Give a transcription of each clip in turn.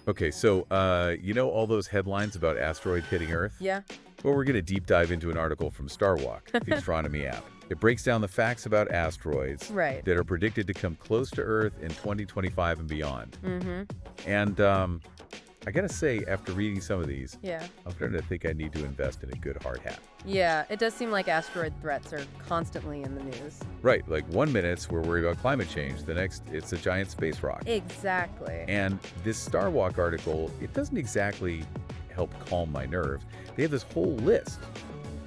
Okay, so, all those headlines about asteroid hitting Earth? Yeah. Well, we're going to deep dive into an article from Starwalk, the astronomy app. It breaks down the facts about asteroids Right. that are predicted to come close to Earth in 2025 and beyond. Mm-hmm. And I got to say, after reading some of these, Yeah. I'm starting to think I need to invest in a good hard hat. Yeah, it does seem like asteroid threats are constantly in the news. Right, like 1 minute we're worried about climate change, the next it's a giant space rock. Exactly. And this Starwalk article, it doesn't exactly help calm my nerves. They have this whole list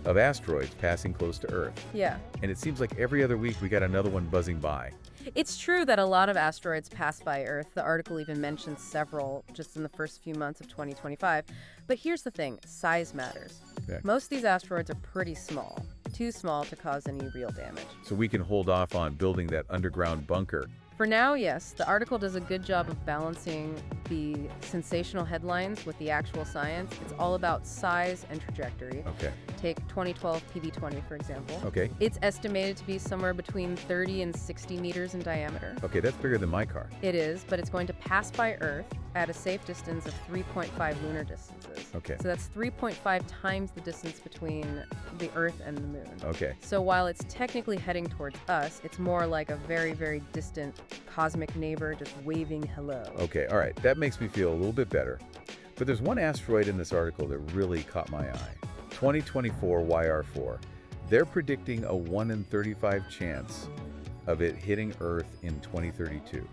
of asteroids passing close to Earth. Yeah. And it seems like every other week we got another one buzzing by. It's true that a lot of asteroids pass by Earth. The article even mentions several just in the first few months of 2025. But here's the thing, size matters. Yeah. Most of these asteroids are pretty small, too small to cause any real damage. So we can hold off on building that underground bunker. For now, yes, the article does a good job of balancing the sensational headlines with the actual science. It's all about size and trajectory. Okay. Take 2012 PB20, for example. Okay. It's estimated to be somewhere between 30 and 60 meters in diameter. Okay, that's bigger than my car. It is, but it's going to pass by Earth at a safe distance of 3.5 lunar distances. Okay. So that's 3.5 times the distance between the Earth and the Moon. Okay. So while it's technically heading towards us, it's more like a very, very distant cosmic neighbor just waving hello. Okay, all right. That makes me feel a little bit better. But there's one asteroid in this article that really caught my eye. 2024 YR4. They're predicting a 1 in 35 chance of it hitting Earth in 2032.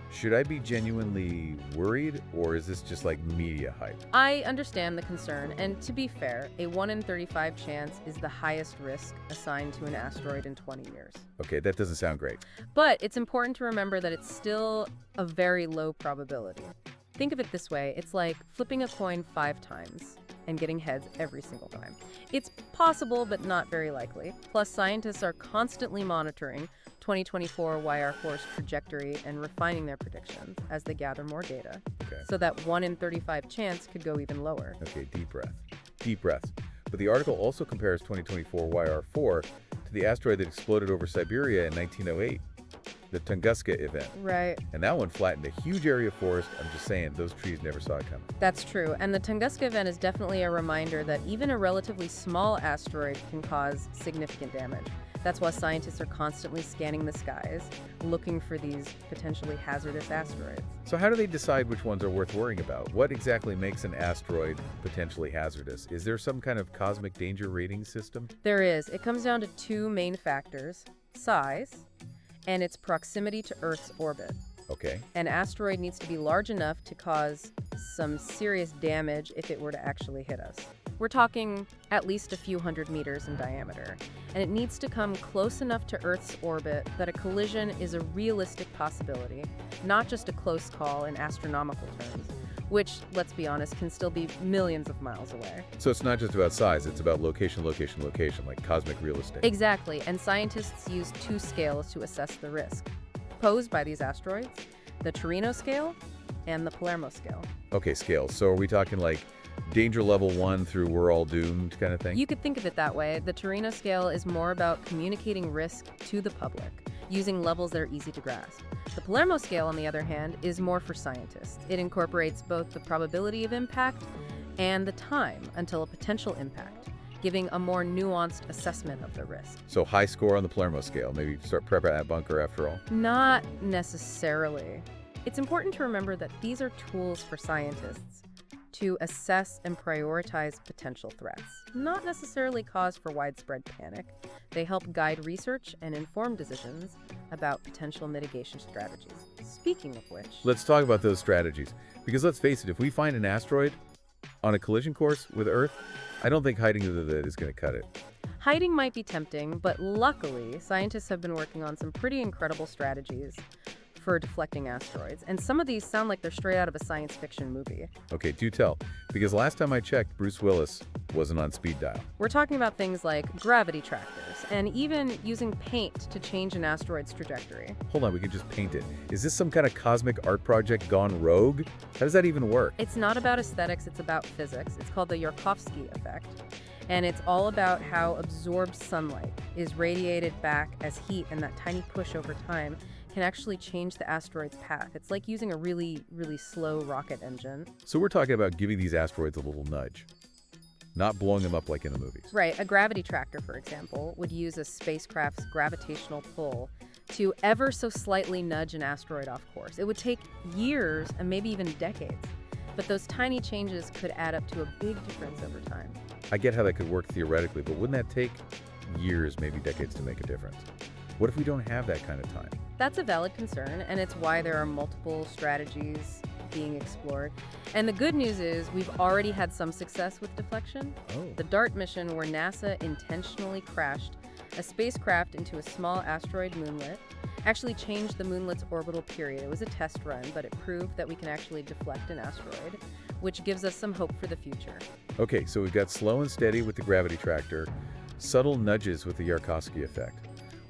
Should I be genuinely worried, or is this just like media hype? I understand the concern, and to be fair, a 1 in 35 chance is the highest risk assigned to an asteroid in 20 years. Okay, that doesn't sound great. But it's important to remember that it's still a very low probability. Think of it this way, it's like flipping a coin 5 times and getting heads every single time. It's possible, but not very likely. Plus, scientists are constantly monitoring 2024 YR4's trajectory and refining their predictions as they gather more data. Okay. So that 1 in 35 chance could go even lower. Okay, deep breath. Deep breaths. But the article also compares 2024 YR4 to the asteroid that exploded over Siberia in 1908, the Tunguska event. Right. And that one flattened a huge area of forest. I'm just saying, those trees never saw it coming. That's true. And the Tunguska event is definitely a reminder that even a relatively small asteroid can cause significant damage. That's why scientists are constantly scanning the skies, looking for these potentially hazardous asteroids. So how do they decide which ones are worth worrying about? What exactly makes an asteroid potentially hazardous? Is there some kind of cosmic danger rating system? There is. It comes down to 2 main factors, size and its proximity to Earth's orbit. Okay. An asteroid needs to be large enough to cause some serious damage if it were to actually hit us. We're talking at least a few hundred meters in diameter, and it needs to come close enough to Earth's orbit that a collision is a realistic possibility, not just a close call in astronomical terms, which, let's be honest, can still be millions of miles away. So it's not just about size, it's about location, location, location, like cosmic real estate. Exactly, and scientists use 2 scales to assess the risk posed by these asteroids, the Torino scale and the Palermo scale. Okay, scales. So are we talking like danger level 1 through we're all doomed kind of thing? You could think of it that way. The Torino scale is more about communicating risk to the public, using levels that are easy to grasp. The Palermo scale, on the other hand, is more for scientists. It incorporates both the probability of impact and the time until a potential impact, giving a more nuanced assessment of the risk. So high score on the Palermo scale. Maybe start prepping that bunker after all. Not necessarily. It's important to remember that these are tools for scientists to assess and prioritize potential threats, not necessarily cause for widespread panic. They help guide research and inform decisions about potential mitigation strategies. Speaking of which, Let's talk about those strategies. Because let's face it, if we find an asteroid on a collision course with Earth, I don't think hiding under that is going to cut it. hiding might be tempting, but luckily, scientists have been working on some pretty incredible strategies for deflecting asteroids, and some of these sound like they're straight out of a science fiction movie. Okay, do tell. Because last time I checked, Bruce Willis wasn't on speed dial. We're talking about things like gravity tractors, and even using paint to change an asteroid's trajectory. Hold on, we can just paint it. Is this some kind of cosmic art project gone rogue? How does that even work? It's not about aesthetics, it's about physics. It's called the Yarkovsky effect. And it's all about how absorbed sunlight is radiated back as heat, and that tiny push over time can actually change the asteroid's path. It's like using a really, really slow rocket engine. So we're talking about giving these asteroids a little nudge, not blowing them up like in the movies. Right, a gravity tractor, for example, would use a spacecraft's gravitational pull to ever so slightly nudge an asteroid off course. It would take years and maybe even decades, but those tiny changes could add up to a big difference over time. I get how that could work theoretically, but wouldn't that take years, maybe decades to make a difference? What if we don't have that kind of time? That's a valid concern, and it's why there are multiple strategies being explored. And the good news is we've already had some success with deflection. Oh. The DART mission, where NASA intentionally crashed a spacecraft into a small asteroid moonlet, actually changed the moonlet's orbital period. It was a test run, but it proved that we can actually deflect an asteroid, which gives us some hope for the future. Okay, so we've got slow and steady with the gravity tractor, subtle nudges with the Yarkovsky effect.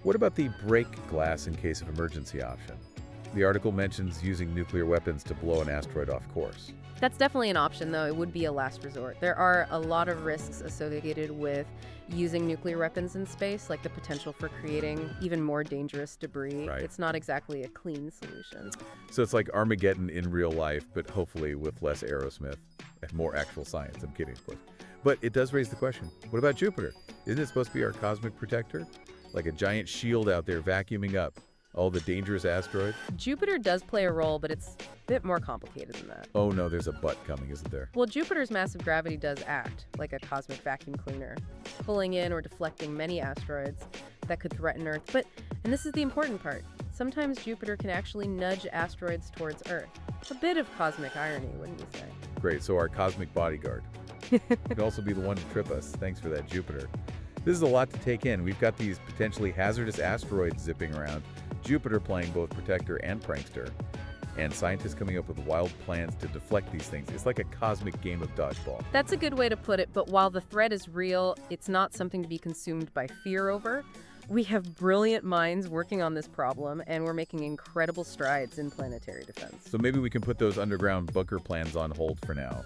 What about the break glass in case of emergency option? The article mentions using nuclear weapons to blow an asteroid off course. That's definitely an option, though it would be a last resort. There are a lot of risks associated with using nuclear weapons in space, like the potential for creating even more dangerous debris. Right. It's not exactly a clean solution. So it's like Armageddon in real life, but hopefully with less Aerosmith and more actual science. I'm kidding, of course. But it does raise the question, what about Jupiter? Isn't it supposed to be our cosmic protector? Like a giant shield out there vacuuming up all the dangerous asteroids? Jupiter does play a role, but it's a bit more complicated than that. Oh no, there's a but coming, isn't there? Well, Jupiter's massive gravity does act like a cosmic vacuum cleaner, pulling in or deflecting many asteroids that could threaten Earth. But, and this is the important part, sometimes Jupiter can actually nudge asteroids towards Earth. A bit of cosmic irony, wouldn't you say? Great, so our cosmic bodyguard. Could also be the one to trip us. Thanks for that, Jupiter. This is a lot to take in. We've got these potentially hazardous asteroids zipping around, Jupiter playing both protector and prankster, and scientists coming up with wild plans to deflect these things. It's like a cosmic game of dodgeball. That's a good way to put it, but while the threat is real, it's not something to be consumed by fear over. We have brilliant minds working on this problem, and we're making incredible strides in planetary defense. So maybe we can put those underground bunker plans on hold for now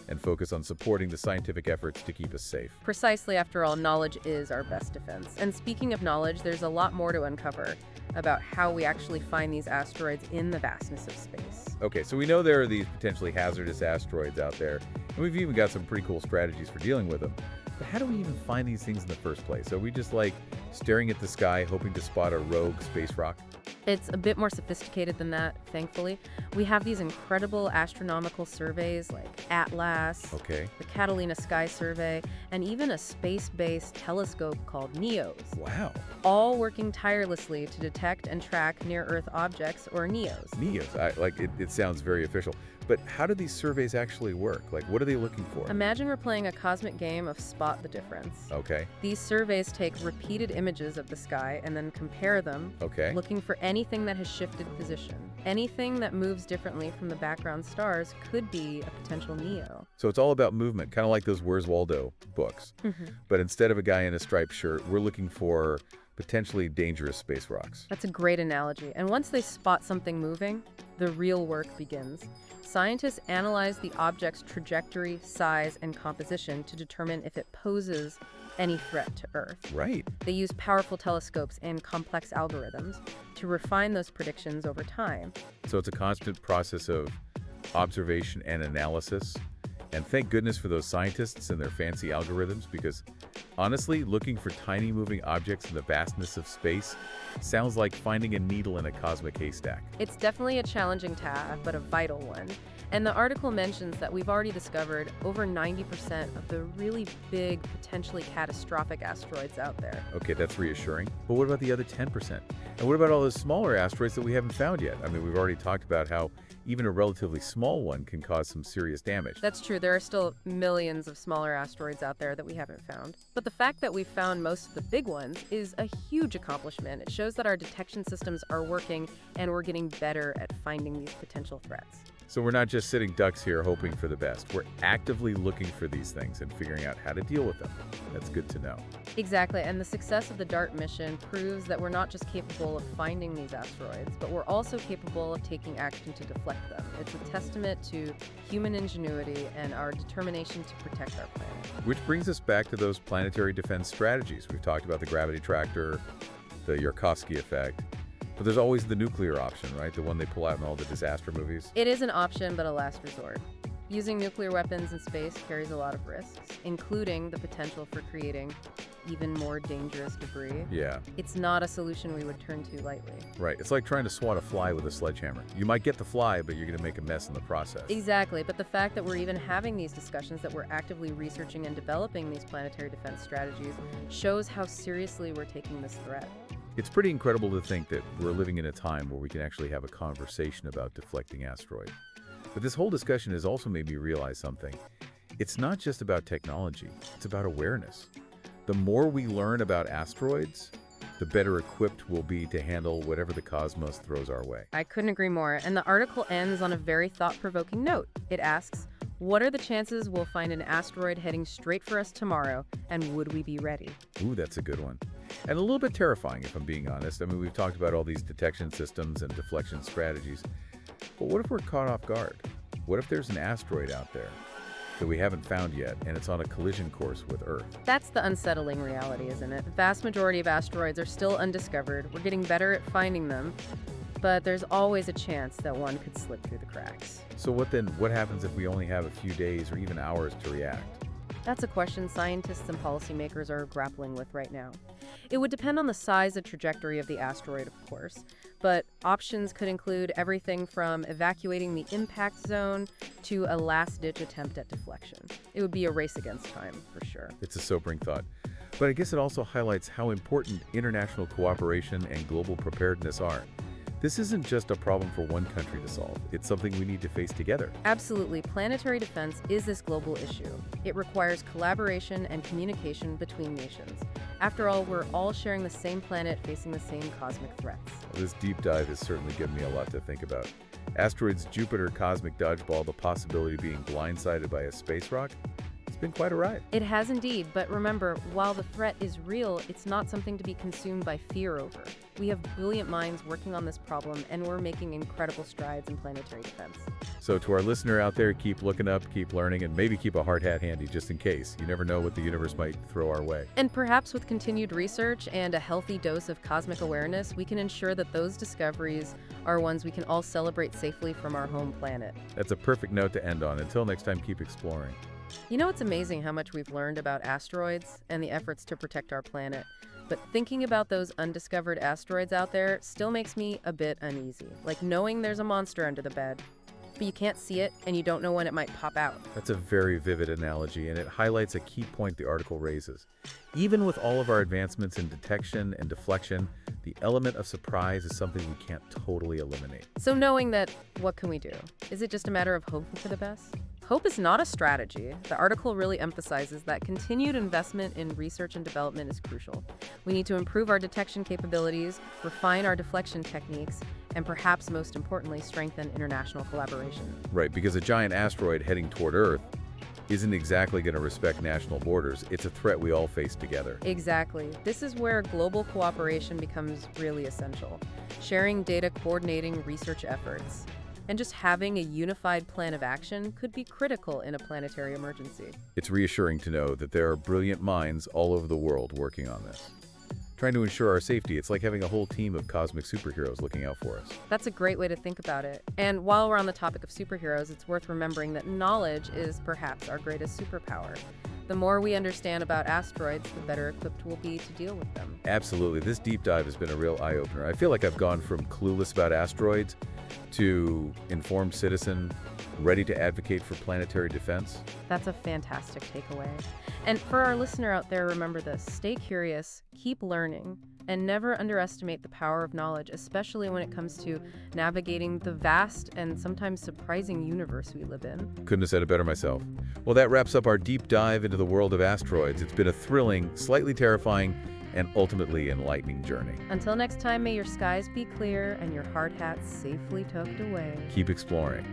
and focus on supporting the scientific efforts to keep us safe. Precisely, after all, knowledge is our best defense. And speaking of knowledge, there's a lot more to uncover about how we actually find these asteroids in the vastness of space. Okay, so we know there are these potentially hazardous asteroids out there, and we've even got some pretty cool strategies for dealing with them. But how do we even find these things in the first place? Are we just like staring at the sky, hoping to spot a rogue space rock? It's a bit more sophisticated than that, thankfully. We have these incredible astronomical surveys like ATLAS, Okay. the Catalina Sky Survey, and even a space-based telescope called NEOS, Wow. all working tirelessly to detect and track near-Earth objects, or NEOs. NEOS. It sounds very official. But how do these surveys actually work? Like, what are they looking for? Imagine we're playing a cosmic game of spot the difference. Okay. These surveys take repeated images of the sky and then compare them, Okay. looking for anything that has shifted position. Anything that moves differently from the background stars could be a potential NEO. So it's all about movement, kind of like those Where's Waldo books. But instead of a guy in a striped shirt, we're looking for potentially dangerous space rocks. That's a great analogy. And once they spot something moving, the real work begins. Scientists analyze the object's trajectory, size, and composition to determine if it poses any threat to Earth. Right. They use powerful telescopes and complex algorithms to refine those predictions over time. So it's a constant process of observation and analysis. And thank goodness for those scientists and their fancy algorithms, because honestly, looking for tiny moving objects in the vastness of space sounds like finding a needle in a cosmic haystack. It's definitely a challenging task, but a vital one. And the article mentions that we've already discovered over 90% of the really big, potentially catastrophic asteroids out there. Okay, that's reassuring. But what about the other 10%? And what about all those smaller asteroids that we haven't found yet? I mean, we've already talked about how even a relatively small one can cause some serious damage. That's true. There are still millions of smaller asteroids out there that we haven't found. But the fact that we've found most of the big ones is a huge accomplishment. It shows that our detection systems are working and we're getting better at finding these potential threats. So we're not just sitting ducks here hoping for the best. We're actively looking for these things and figuring out how to deal with them. That's good to know. Exactly, and the success of the DART mission proves that we're not just capable of finding these asteroids, but we're also capable of taking action to deflect them. It's a testament to human ingenuity and our determination to protect our planet. Which brings us back to those planetary defense strategies. We've talked about the gravity tractor, the Yarkovsky effect. But there's always the nuclear option, right? The one they pull out in all the disaster movies. It is an option, but a last resort. Using nuclear weapons in space carries a lot of risks, including the potential for creating even more dangerous debris. Yeah, It's not a solution we would turn to lightly. right. It's like trying to swat a fly with a sledgehammer. You might get the fly, but you're going to make a mess in the process. Exactly, but the fact that we're even having these discussions, that we're actively researching and developing these planetary defense strategies, shows how seriously we're taking this threat. It's pretty incredible to think that we're living in a time where we can actually have a conversation about deflecting asteroids. But this whole discussion has also made me realize something. It's not just about technology, it's about awareness. The more we learn about asteroids, the better equipped we'll be to handle whatever the cosmos throws our way. I couldn't agree more, and the article ends on a very thought-provoking note. It asks, what are the chances we'll find an asteroid heading straight for us tomorrow, and would we be ready? Ooh, that's a good one. And a little bit terrifying, if I'm being honest. I mean, we've talked about all these detection systems and deflection strategies. But what if we're caught off guard? What if there's an asteroid out there that we haven't found yet, and it's on a collision course with Earth? That's the unsettling reality, isn't it? The vast majority of asteroids are still undiscovered. We're getting better at finding them, but there's always a chance that one could slip through the cracks. So what happens if we only have a few days or even hours to react? That's a question scientists and policymakers are grappling with right now. It would depend on the size and trajectory of the asteroid, of course, but options could include everything from evacuating the impact zone to a last-ditch attempt at deflection. It would be a race against time, for sure. It's a sobering thought. But I guess it also highlights how important international cooperation and global preparedness are. This isn't just a problem for one country to solve. It's something we need to face together. Absolutely. Planetary defense is this global issue. It requires collaboration and communication between nations. After all, we're all sharing the same planet, facing the same cosmic threats. Well, this deep dive has certainly given me a lot to think about. Asteroids Jupiter cosmic dodgeball, the possibility of being blindsided by a space rock? It's been quite a ride. It has indeed, but remember, while the threat is real, it's not something to be consumed by fear over. We have brilliant minds working on this problem, and we're making incredible strides in planetary defense. So to our listener out there, keep looking up, keep learning, and maybe keep a hard hat handy just in case. You never know what the universe might throw our way. And perhaps with continued research and a healthy dose of cosmic awareness, we can ensure that those discoveries are ones we can all celebrate safely from our home planet. That's a perfect note to end on. Until next time, keep exploring. You know, it's amazing how much we've learned about asteroids and the efforts to protect our planet. But thinking about those undiscovered asteroids out there still makes me a bit uneasy. Like knowing there's a monster under the bed, but you can't see it and you don't know when it might pop out. That's a very vivid analogy, and it highlights a key point the article raises. Even with all of our advancements in detection and deflection, the element of surprise is something we can't totally eliminate. So knowing that, what can we do? Is it just a matter of hoping for the best? Hope is not a strategy. The article really emphasizes that continued investment in research and development is crucial. We need to improve our detection capabilities, refine our deflection techniques, and perhaps most importantly, strengthen international collaboration. Right, because a giant asteroid heading toward Earth isn't exactly going to respect national borders. It's a threat we all face together. Exactly. This is where global cooperation becomes really essential. Sharing data, coordinating research efforts, and just having a unified plan of action could be critical in a planetary emergency. It's reassuring to know that there are brilliant minds all over the world working on this. Trying to ensure our safety, it's like having a whole team of cosmic superheroes looking out for us. That's a great way to think about it. And while we're on the topic of superheroes, it's worth remembering that knowledge is perhaps our greatest superpower. The more we understand about asteroids, the better equipped we'll be to deal with them. Absolutely. This deep dive has been a real eye-opener. I feel like I've gone from clueless about asteroids to informed citizen, ready to advocate for planetary defense. That's a fantastic takeaway. And for our listener out there, remember this: stay curious, keep learning, and never underestimate the power of knowledge, especially when it comes to navigating the vast and sometimes surprising universe we live in. Couldn't have said it better myself. Well, that wraps up our deep dive into the world of asteroids. It's been a thrilling, slightly terrifying, and ultimately enlightening journey. Until next time, may your skies be clear and your hard hats safely tucked away. Keep exploring.